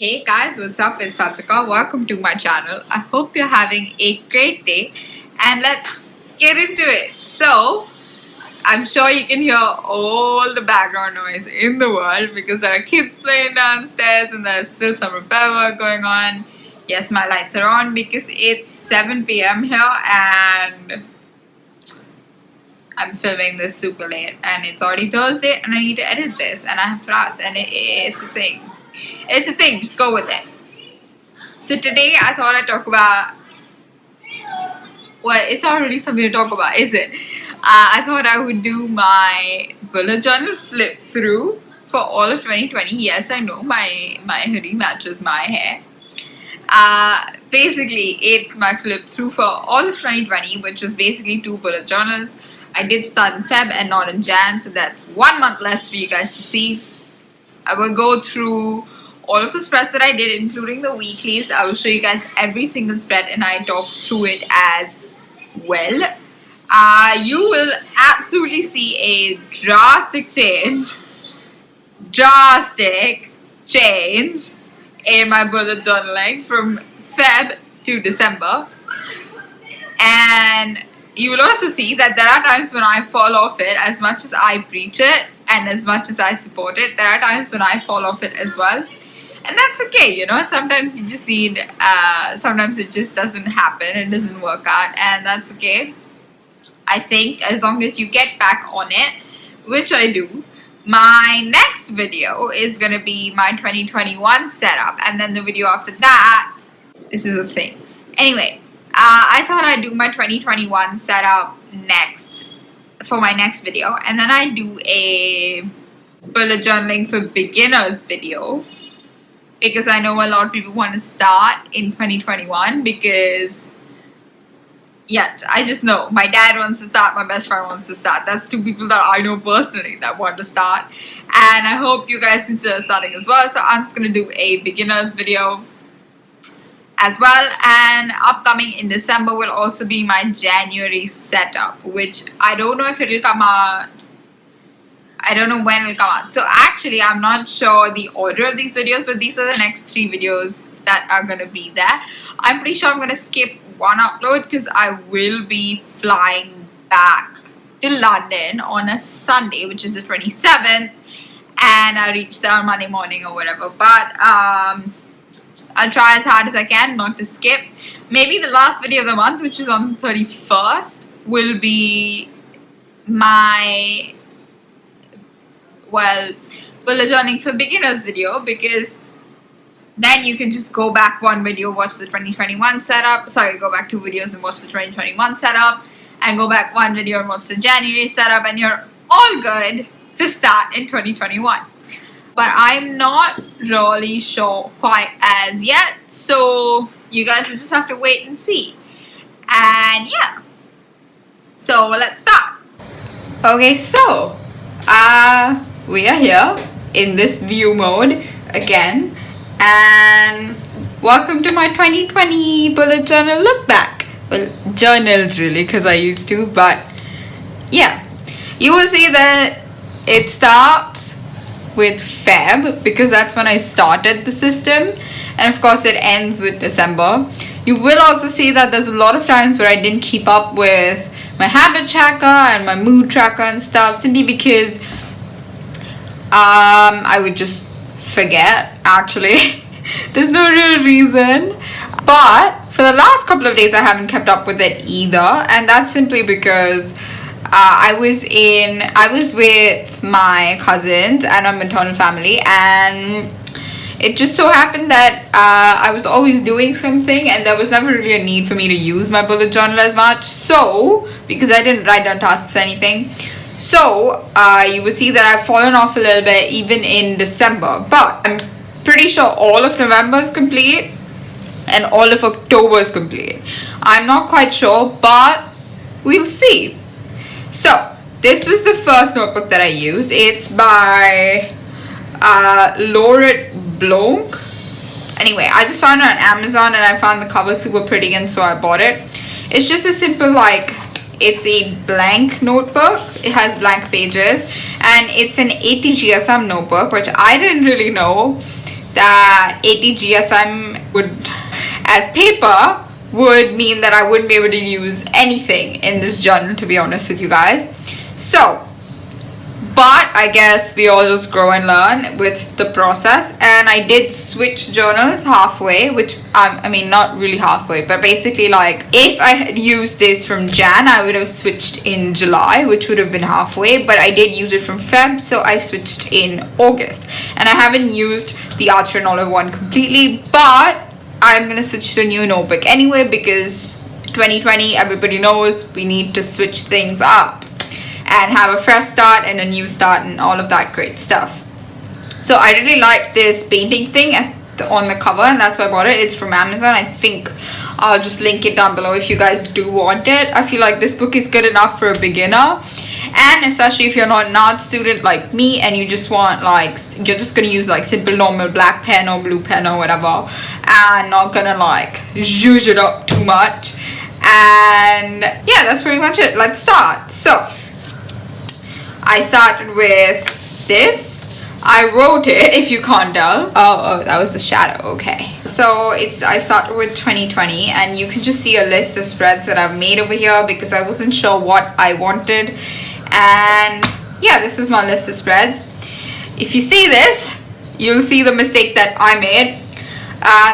Hey guys, what's up? It's Sachika. Welcome to my channel. I hope you're having a great day and let's get into it. So, I'm sure you can hear all the background noise in the world because there are kids playing downstairs and there's still some repair work going on. Yes, my lights are on because it's 7 p.m. here and I'm filming this super late and it's already Thursday and I need to edit this and I have class and it's a thing. It's a thing, just go with it. So today I thought I'd talk about, well, it's not really something to talk about, is it? I thought I would do my bullet journal flip through for all of 2020. Yes, I know my hoodie matches my hair. Basically, it's my flip through for all of 2020, which was basically 2 bullet journals. I did start in Feb and not in Jan, so that's 1 month less for you guys to see. I will go through all of the spreads that I did, including the weeklies. I will show you guys every single spread and I talk through it as well. You will absolutely see a drastic change in my bullet journaling from Feb to December. And you will also see that there are times when I fall off it. As much as I preach it and as much as I support it, there are times when I fall off it as well. And that's okay, you know, sometimes you just need, sometimes it just doesn't happen, it doesn't work out, and that's okay. I think as long as you get back on it, which I do, my next video is going to be my 2021 setup, and then the video after that, this is a thing. Anyway, I thought I'd do my 2021 setup next, for my next video, and then I do a bullet journaling for beginners video, because I know a lot of people want to start in 2021 because, yeah, I just know. My dad wants to start, my best friend wants to start. That's 2 people that I know personally that want to start. And I hope you guys consider starting as well. So I'm just going to do a beginner's video as well. And upcoming in December will also be my January setup, which I don't know if it will come out. I don't know when it will come out. So actually, I'm not sure the order of these videos, but these are the next 3 videos that are going to be there. I'm pretty sure I'm going to skip one upload because I will be flying back to London on a Sunday, which is the 27th, and I reach there on Monday morning or whatever. But I'll try as hard as I can not to skip. Maybe the last video of the month, which is on the 31st, will be my, well, bullet journaling for beginners video, because then you can just go back 1 video, watch the 2021 setup, sorry, go back 2 videos and watch the 2021 setup, and go back 1 video and watch the January setup, and you're all good to start in 2021. But I'm not really sure quite as yet, so you guys will just have to wait and see. And yeah, so let's start. Okay, so we are here in this view mode again, and welcome to my 2020 bullet journal look back. Well, journals really, because I used to, but yeah, you will see that it starts with Feb because that's when I started the system, and of course it ends with December. You will also see that there's a lot of times where I didn't keep up with my habit tracker and my mood tracker and stuff, simply because I would just forget, actually. There's no real reason, but for the last couple of days I haven't kept up with it either, and that's simply because I was with my cousins and my maternal family, and it just so happened that I was always doing something and there was never really a need for me to use my bullet journal as much, so because I didn't write down tasks or anything. So you will see that I've fallen off a little bit even in December, but I'm pretty sure all of November is complete and all of October is complete. I'm not quite sure, but we'll see. So this was the first notebook that I used. It's by Laurent Blanc. Anyway, I just found it on Amazon and I found the cover super pretty, and so I bought it. It's just a simple, like, it's a blank notebook. It has blank pages and it's an 80 GSM notebook, which I didn't really know that 80 GSM would, as paper, would mean that I wouldn't be able to use anything in this journal, to be honest with you guys. So, but I guess we all just grow and learn with the process, and I did switch journals halfway, which I mean not really halfway, but basically like if I had used this from Jan, I would have switched in July, which would have been halfway, but I did use it from Feb, so I switched in August. And I haven't used the Archer and Olive one completely, but I'm gonna switch to a new notebook anyway, because 2020, everybody knows we need to switch things up and have a fresh start and a new start and all of that great stuff. So I really like this painting thing on the cover, and that's why I bought it. It's from Amazon. I think I'll just link it down below if you guys do want it. I feel like this book is good enough for a beginner, and especially if you're not an art student like me and you just want like, you're just gonna use like simple normal black pen or blue pen or whatever, and not gonna like zhuzh it up too much. And yeah, that's pretty much it. Let's start. So I started with this. I wrote it, if you can't tell. Oh, that was the shadow. Okay. So I started with 2020, and you can just see a list of spreads that I've made over here because I wasn't sure what I wanted. And yeah, this is my list of spreads. If you see this, you'll see the mistake that I made.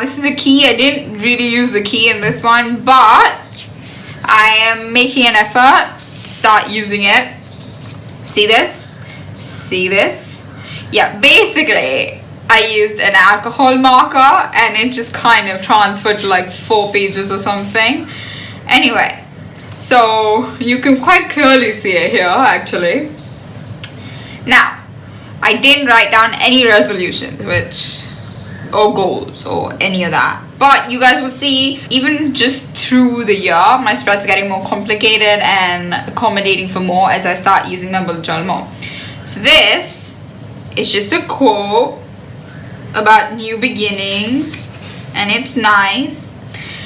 This is a key. I didn't really use the key in this one, but I am making an effort to start using it. See this? See this? Yeah, basically I used an alcohol marker and it just kind of transferred to like 4 pages or something. Anyway, so you can quite clearly see it here actually. Now, I didn't write down any resolutions or goals or any of that. But you guys will see, even just through the year, my spreads are getting more complicated and accommodating for more as I start using my bullet journal more. So this is just a quote about new beginnings, and it's nice.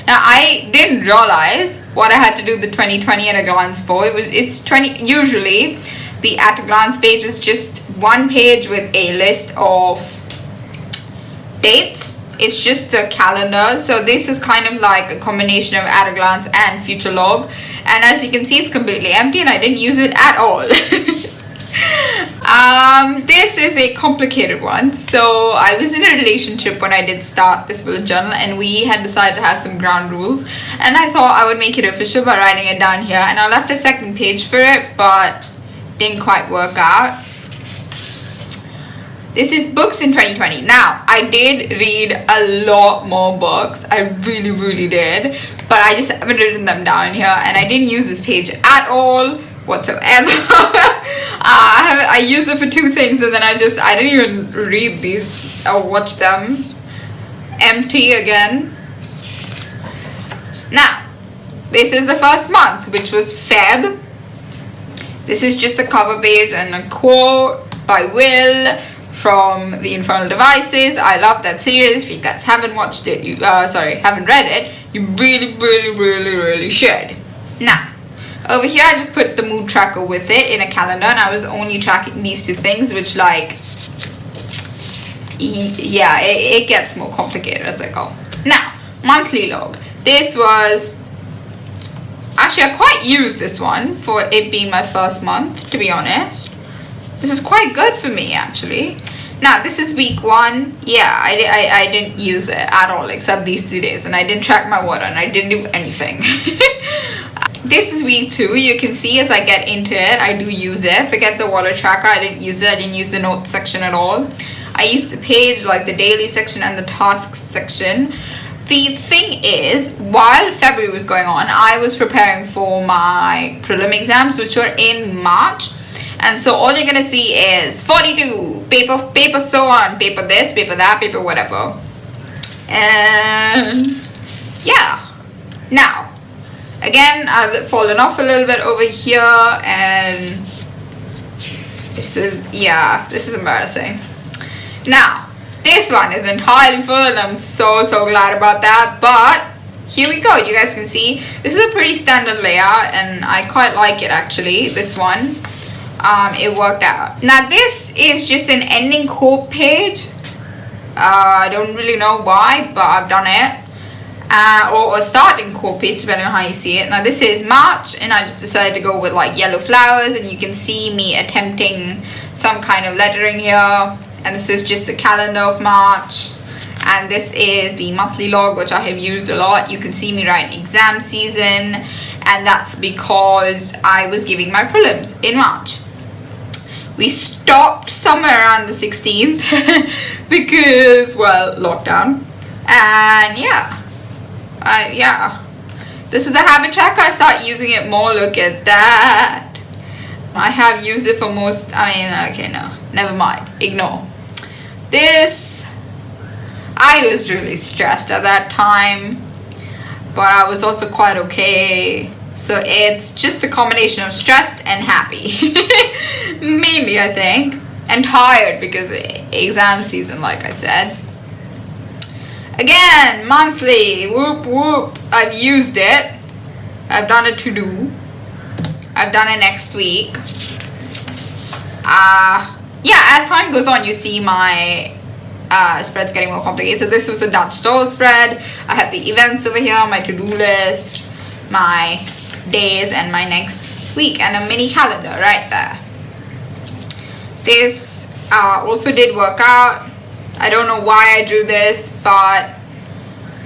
Now I didn't realize what I had to do the 2020 at a glance for. It's 20. Usually, the at a glance page is just one page with a list of dates. It's just a calendar. So this is kind of like a combination of at a glance and future log, and as you can see, it's completely empty and I didn't use it at all. This is a complicated one. So I was in a relationship when I did start this bullet journal, and we had decided to have some ground rules, and I thought I would make it official by writing it down here, and I left a second page for it, but didn't quite work out. This is books in 2020. Now, I did read a lot more books. I really did. But I just haven't written them down here. And I didn't use this page at all whatsoever. I used it for 2 things, and then I didn't even read these or watch them. Empty again. Now, this is the first month, which was Feb. This is just a cover page and a quote by Will from The Infernal Devices. I love that series. If you guys haven't watched it, haven't read it, you really should. Now, over here I just put the mood tracker with it in a calendar, and I was only tracking these 2 things, which like, yeah, it gets more complicated as I go. Now, monthly log. This was, actually I quite used this one for it being my first month, to be honest. This is quite good for me actually. Now this is week 1. Yeah, I didn't use it at all except these 2 days, and I didn't track my water and I didn't do anything. This is week 2. You can see as I get into it, I do use it. Forget the water tracker, I didn't use it. I didn't use the notes section at all. I used the page, like the daily section and the tasks section. The thing is, while February was going on, I was preparing for my prelim exams, which were in March. And so all you're gonna see is 42, paper so on, paper this, paper that, paper whatever. And yeah. Now, again, I've fallen off a little bit over here, and this is embarrassing. Now, this one is entirely full, and I'm so glad about that, but here we go. You guys can see, this is a pretty standard layout, and I quite like it actually, this one. It worked out. Now this is just an ending quote page, I don't really know why, but I've done it. Or a starting core page, depending on how you see it. Now this is March, and I just decided to go with like yellow flowers, and you can see me attempting some kind of lettering here. And this is just the calendar of March, and this is the monthly log, which I have used a lot. You can see me write exam season, and that's because I was giving my prelims in March. We stopped somewhere around the 16th because, well, lockdown. And yeah, this is the habit tracker. I start using it more. Look at that. I have used it for most, okay, no, never mind, ignore this. I was really stressed at that time, but I was also quite okay. So it's just a combination of stressed and happy. Mainly, I think. And tired because exam season, like I said. Again, monthly. Whoop whoop. I've used it. I've done a to-do. I've done it next week. Yeah, as time goes on, you see my spreads getting more complicated. So this was a Dutch store spread. I have the events over here, my to-do list, my days, and my next week, and a mini calendar right there. This also did work out. I don't know why I drew this, but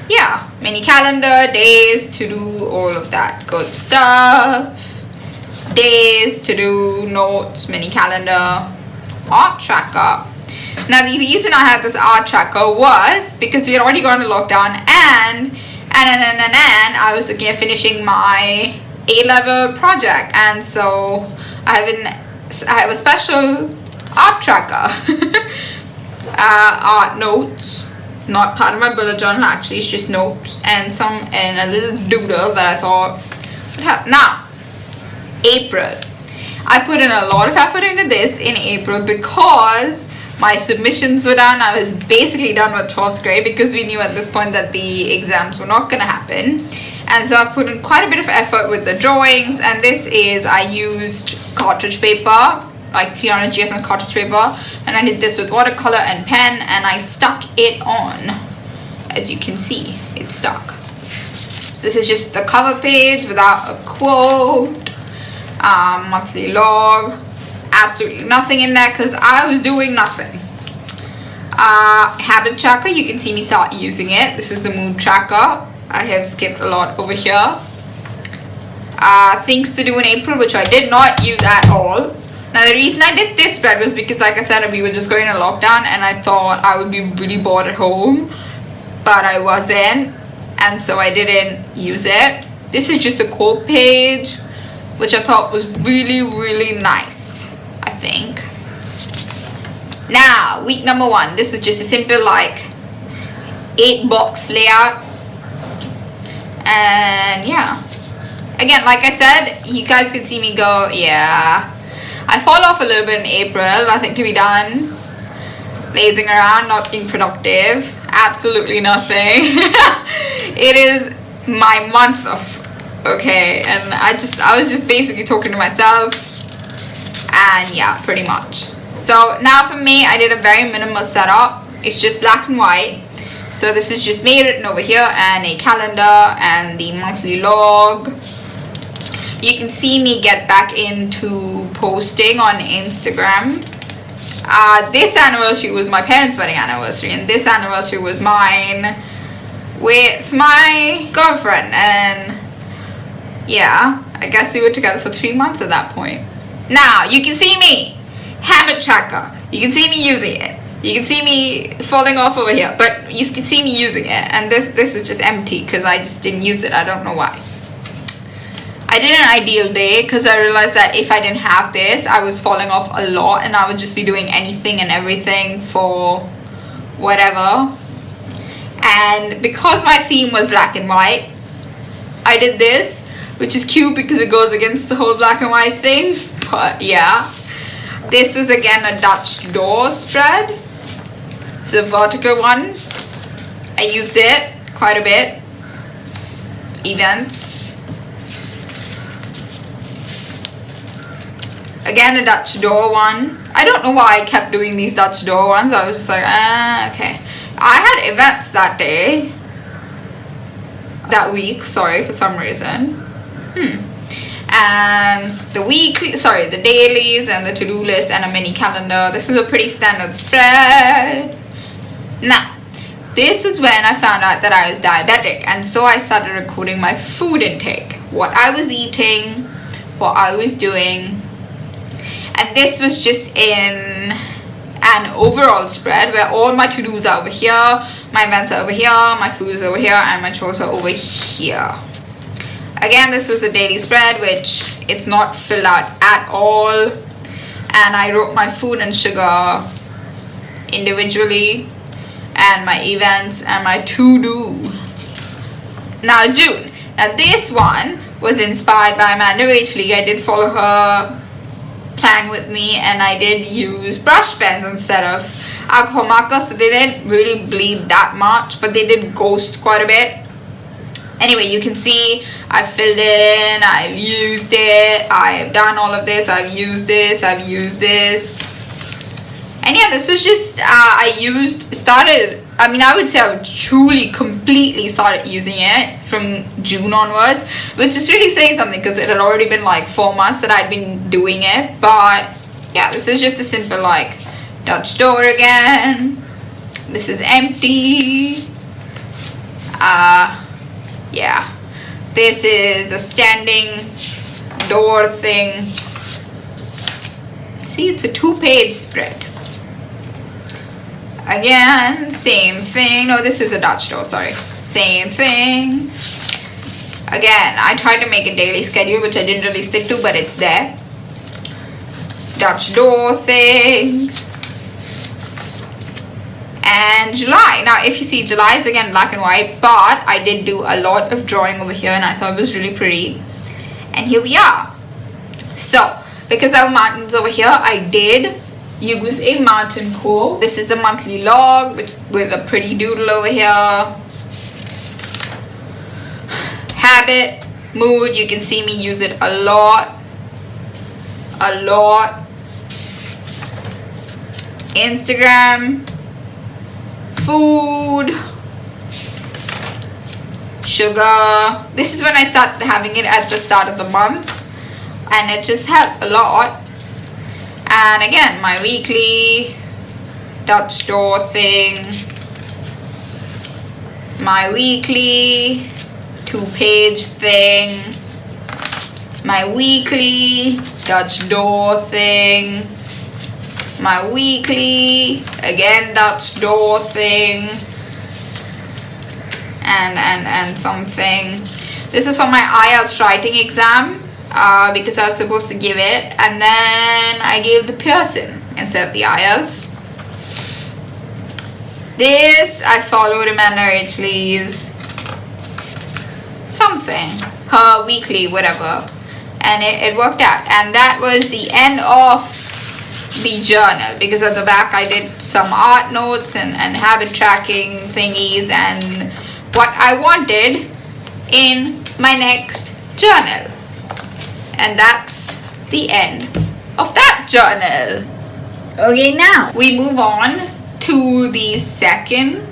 yeah, mini calendar, days, to do, all of that good stuff. Days, to do, notes, mini calendar, art tracker. Now the reason I had this art tracker was because we had already gone to lockdown, and I was again finishing my A-level project, and so I have a special art tracker. Art notes, not part of my bullet journal actually, it's just notes and a little doodle that I thought would help. Now, April. I put in a lot of effort into this in April because my submissions were done. I was basically done with 12th grade because we knew at this point that the exams were not going to happen. And so I've put in quite a bit of effort with the drawings, and this is, I used cartridge paper, like 300 GSM cartridge paper, and I did this with watercolor and pen, and I stuck it on. As you can see, it's stuck. So this is just the cover page without a quote. Monthly log, absolutely nothing in there because I was doing nothing. Habit tracker, you can see me start using it. This is the mood tracker. I have skipped a lot over here. Things to do in April, which I did not use at all. Now the reason I did this spread was because, like I said, we were just going into lockdown, and I thought I would be really bored at home, but I wasn't, and so I didn't use it. This is just a quote page, which I thought was really, really nice, I think. Now, week number 1. This was just a simple, like, 8-box layout. And, yeah. Again, like I said, you guys can see me go, yeah. I fall off a little bit in April. Nothing to be done. Lazing around, not being productive. Absolutely nothing. It is my month of... Okay, and I was just basically talking to myself, and yeah, pretty much. So now for me, I did a very minimal setup. It's just black and white. So this is just me written over here, and a calendar, and the monthly log. You can see me get back into posting on Instagram. This anniversary was my parents' wedding anniversary, and this anniversary was mine with my girlfriend, and yeah, I guess we were together for 3 months at that point. Now, you can see me, habit tracker. You can see me using it. You can see me falling off over here, but you can see me using it. And this is just empty because I just didn't use it. I don't know why. I did an ideal day because I realized that if I didn't have this, I was falling off a lot, and I would just be doing anything and everything for whatever. And because my theme was black and white, I did this, which is cute because it goes against the whole black and white thing, but yeah. This was again a Dutch door spread. It's a vertical one. I used it quite a bit. Events. Again, a Dutch door one. I don't know why I kept doing these Dutch door ones. I was just like, okay. I had events that day, that week, sorry, for some reason. And the dailies and the to-do list and a mini calendar. This is a pretty standard spread. Now, this is when I found out that I was diabetic, and so I started recording my food intake, what I was eating, what I was doing. And this was just in an overall spread where all my to-dos are over here, my events are over here, my food is over here, and my chores are over here. Again, this was a daily spread, which it's not filled out at all. And I wrote my food and sugar individually, and my events and my to-do. Now, June. Now, this one was inspired by Amanda Rachel. I did follow her plan with me, and I did use brush pens instead of alcohol markers, so they didn't really bleed that much, but they did ghost quite a bit. Anyway, you can see I filled it in, I've used it, I've done all of this, I've used this, and yeah, this was just I would say I truly completely started using it from June onwards, which is really saying something because it had already been like 4 months that I'd been doing it. But yeah, this is just a simple like Dutch door again. This is empty. Yeah, this is a standing door thing. See, it's a 2-page spread. Again, same thing. No, this is a Dutch door, sorry. Same thing. Again, I tried to make a daily schedule, which I didn't really stick to, but it's there. Dutch door thing. And July. Now, if you see, July is again black and white, but I did do a lot of drawing over here, and I thought it was really pretty. And here we are. So, because I have mountains over here, I did use a mountain quote. This is the monthly log, which with a pretty doodle over here. Habit, mood, you can see me use it a lot. Instagram, food, sugar. This is when I started having it at the start of the month, and it just helped a lot. And again, my weekly Dutch door thing, my weekly 2-page thing, my weekly Dutch door thing, my weekly again Dutch door thing, and something. This is for my IELTS writing exam. Because I was supposed to give it, and then I gave the Pearson instead of the IELTS. This, I followed Amanda Rachley's something, her weekly, whatever, and it worked out. And that was the end of the journal, because at the back I did some art notes and habit tracking thingies and what I wanted in my next journal. And that's the end of that journal. Okay, now we move on to the second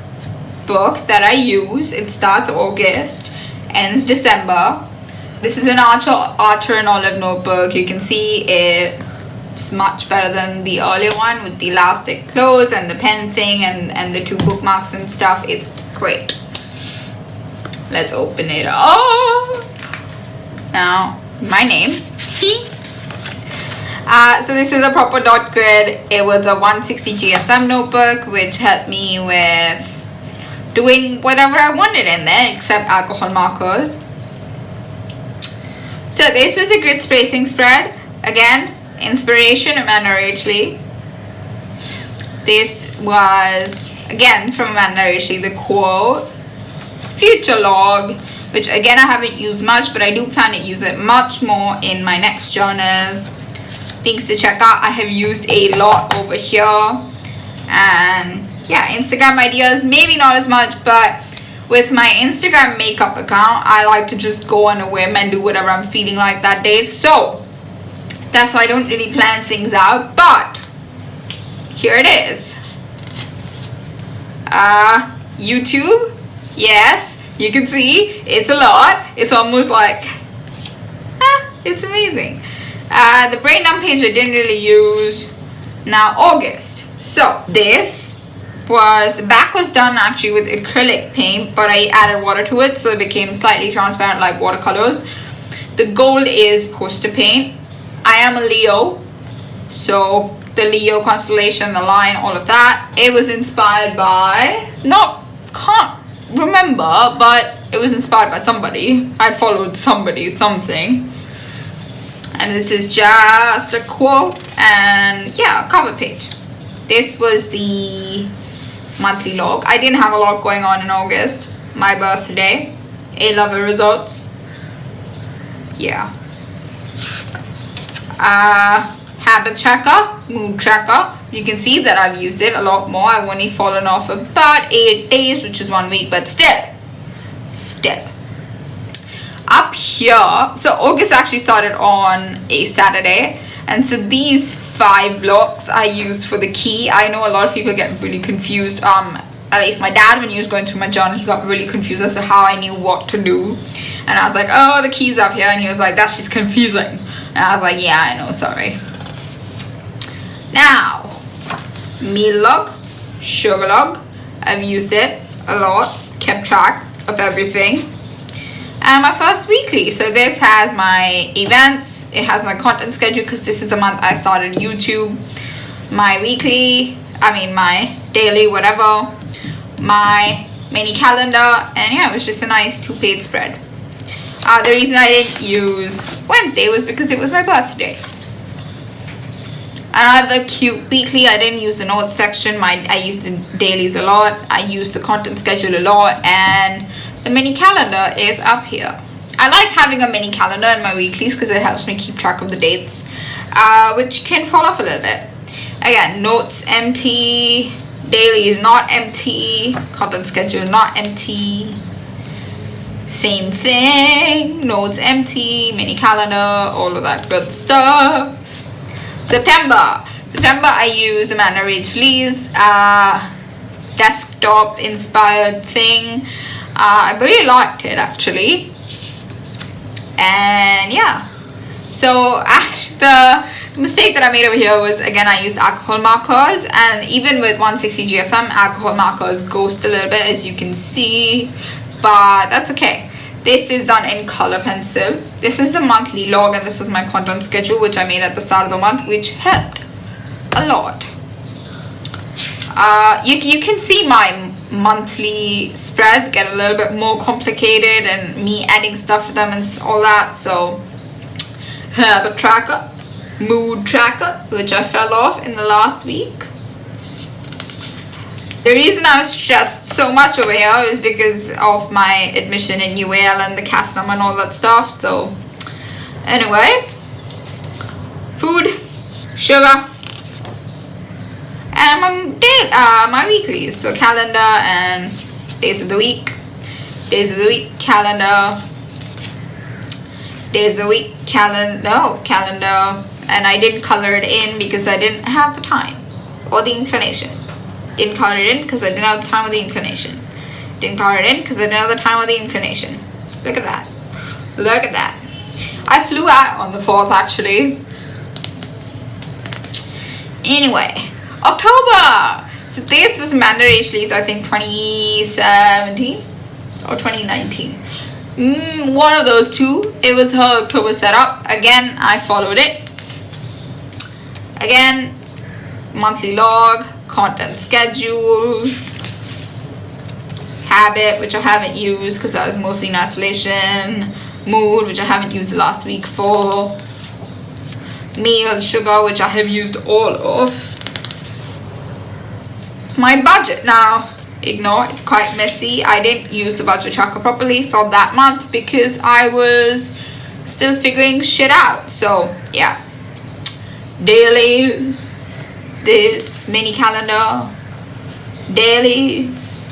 book that I use. It starts August, ends December. This is an Archer and Olive notebook. You can see it's much better than the earlier one with the elastic close and the pen thing and the 2 bookmarks and stuff. It's great. Let's open it up. Now, my name. So this is a proper dot grid. It was a 160 GSM notebook, which helped me with doing whatever I wanted in there except alcohol markers. So this was a grid spacing spread. Again, inspiration, Amanda Rachley. This was again from Amanda Rachley, the quote, future log, which again I haven't used much, but I do plan to use it much more in my next journal. Things to check out, I have used a lot over here. And yeah, Instagram ideas, maybe not as much, but with my Instagram makeup account, I like to just go on a whim and do whatever I'm feeling like that day. So that's why I don't really plan things out, but here it is. YouTube, yes, you can see it's a lot. It's almost like, it's amazing. The brain dump page I didn't really use. Now August. So this was, the back was done actually with acrylic paint, but I added water to it so it became slightly transparent like watercolors. The goal is poster paint. I am a Leo, so the Leo constellation, the line, all of that. It was inspired by, can't remember, but it was inspired by somebody. I followed somebody, something. And this is just a quote and yeah, a cover page. This was the monthly log. I didn't have a lot going on in August. My birthday, A-level results. Yeah. Habit tracker, mood tracker. You can see that I've used it a lot more. I've only fallen off about 8 days, which is 1 week, but still. Up here, so August actually started on a Saturday, and so these 5 blocks I used for the key. I know a lot of people get really confused. At least my dad, when he was going through my journal, he got really confused as to how I knew what to do. And I was like, oh, the key's up here, and he was like, that's just confusing. And I was like, yeah, I know, sorry. Now, meal log, sugar log. I've used it a lot, kept track of everything. And my first weekly. So this has my events, it has my content schedule because this is the month I started YouTube. My weekly, my daily, whatever. My mini calendar, and yeah, it was just a nice 2-page spread. The reason I didn't use Wednesday was because it was my birthday. Another cute weekly, I didn't use the notes section. I used the dailies a lot. I used the content schedule a lot, and the mini calendar is up here. I like having a mini calendar in my weeklies because it helps me keep track of the dates, which can fall off a little bit. Again, notes empty, dailies not empty, content schedule not empty. Same thing, notes empty, mini calendar, all of that good stuff. September I used Amanda Rach Lee's desktop inspired thing. I really liked it actually, and yeah. So actually the mistake that I made over here was, again, I used alcohol markers, and even with 160 GSM, alcohol markers ghost a little bit, as you can see, but that's okay. This is done in color pencil. This is a monthly log, and this is my content schedule, which I made at the start of the month, which helped a lot. You can see my monthly spreads get a little bit more complicated, and me adding stuff to them and all that. So habit tracker, mood tracker, which I fell off in the last week. The reason I was stressed so much over here is because of my admission in UL and the cast number and all that stuff. So anyway, food, sugar, and my weeklies. So calendar and days of the week, calendar, days of the week, calendar. And I didn't color it in because I didn't have the time or the inclination. Didn't color it in because I didn't have the time or the inclination. Didn't color it in because I didn't have the time or the inclination. Look at that. Look at that. I flew out on the 4th actually. Anyway, October. So this was Amanda Rach Lee's, I think 2017 or 2019. One of those two. It was her October setup. Again, I followed it. Again, monthly log, content schedule, habit, which I haven't used because I was mostly in isolation, mood, which I haven't used the last week for, meal, sugar, which I have used all of. My budget now, ignore, it's quite messy. I didn't use the budget tracker properly for that month because I was still figuring shit out. So yeah, dailies, this mini calendar, dailies,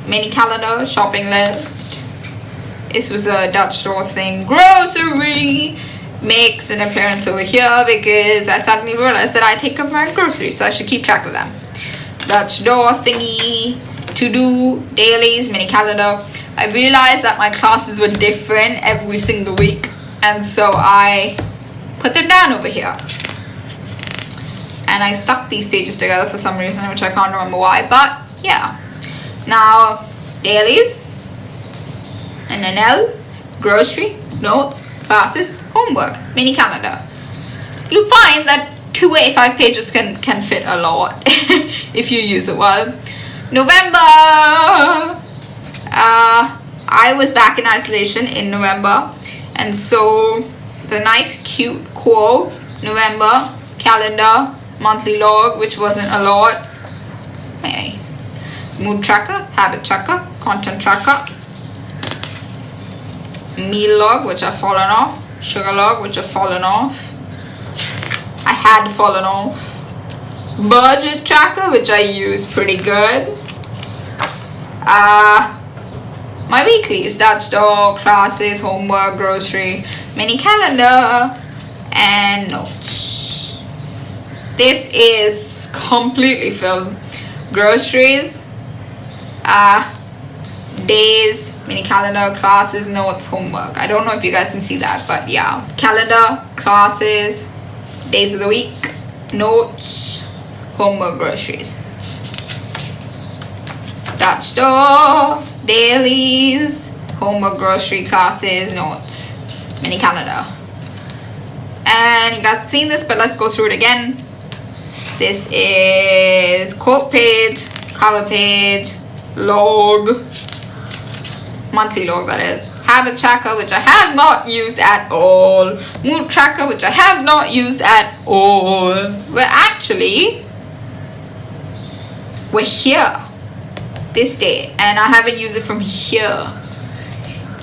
mini calendar, shopping list. This was a Dutch door thing. Grocery makes an appearance over here because I suddenly realized that I take up my groceries, so I should keep track of them. Dutch door thingy, to do dailies, mini calendar. I realized that my classes were different every single week, and so I put them down over here. And I stuck these pages together for some reason, which I can't remember why, but yeah. Now, dailies, and then L, grocery, notes, classes, homework, mini calendar. You'll find that 2 A5 pages can fit a lot if you use it well. November, I was back in isolation in November, and so the nice cute quote, November, calendar, monthly log, which wasn't a lot, hey, mood tracker, habit tracker, content tracker, meal log, which I've fallen off, sugar log, which I've fallen off, I had fallen off, budget tracker, which I use pretty good, my weeklies, Dutch dog, classes, homework, grocery, mini calendar, and notes. This is completely filled. Groceries, days, mini calendar, classes, notes, homework. I don't know if you guys can see that, but yeah. Calendar, classes, days of the week, notes, homework, groceries. Dutch store, dailies, homework, grocery, classes, notes, mini calendar. And you guys have seen this, but let's go through it again. This is quote page, cover page, log, monthly log that is, habit tracker, which I have not used at all, mood tracker, which I have not used at all. We're here this day, and I haven't used it from here.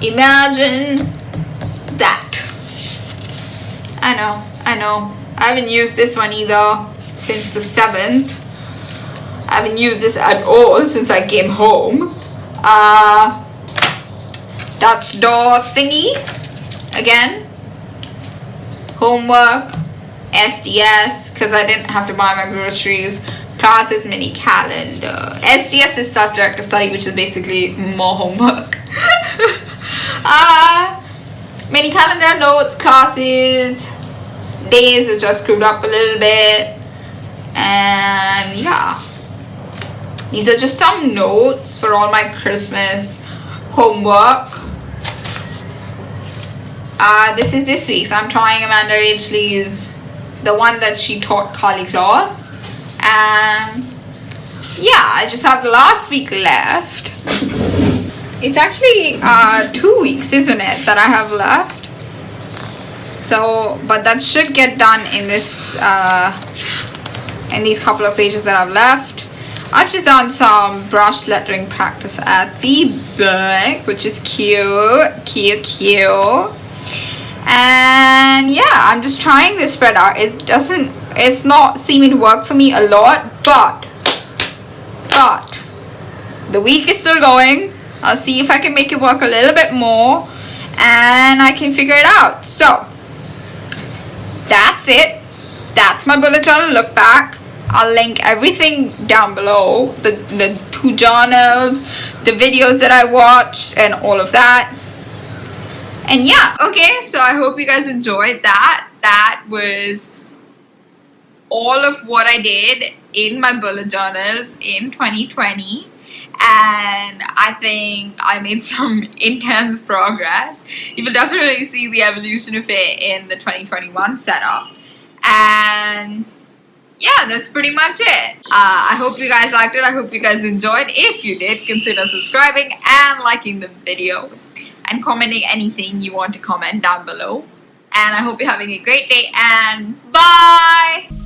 Imagine that. I know. I haven't used this one either since the 7th. I haven't used this at all since I came home. Dutch door thingy. Again. Homework. SDS, because I didn't have to buy my groceries. Classes, mini calendar. SDS is self-directed study, which is basically more homework. Mini calendar, notes, classes, days, which I screwed up a little bit. And yeah. These are just some notes for all my Christmas homework. This is this week, so I'm trying Amanda Rachley's, the one that she taught Carly Claus. And yeah, I just have the last week left. It's actually 2 weeks, isn't it, that I have left? So, but that should get done in this in these couple of pages that I've left. I've just done some brush lettering practice at the back, which is cute. And yeah, I'm just trying this spread out. It's not seeming to work for me a lot, but the week is still going. I'll see if I can make it work a little bit more, and I can figure it out. So that's it. That's my bullet journal look back. I'll link everything down below, the 2 journals, the videos that I watched, and all of that. And yeah, okay, so I hope you guys enjoyed that. That was all of what I did in my bullet journals in 2020. And I think I made some intense progress. You will definitely see the evolution of it in the 2021 setup. And yeah, that's pretty much it. I hope you guys liked it. I hope you guys enjoyed. If you did, consider subscribing and liking the video and commenting anything you want to comment down below. And I hope you're having a great day, and bye!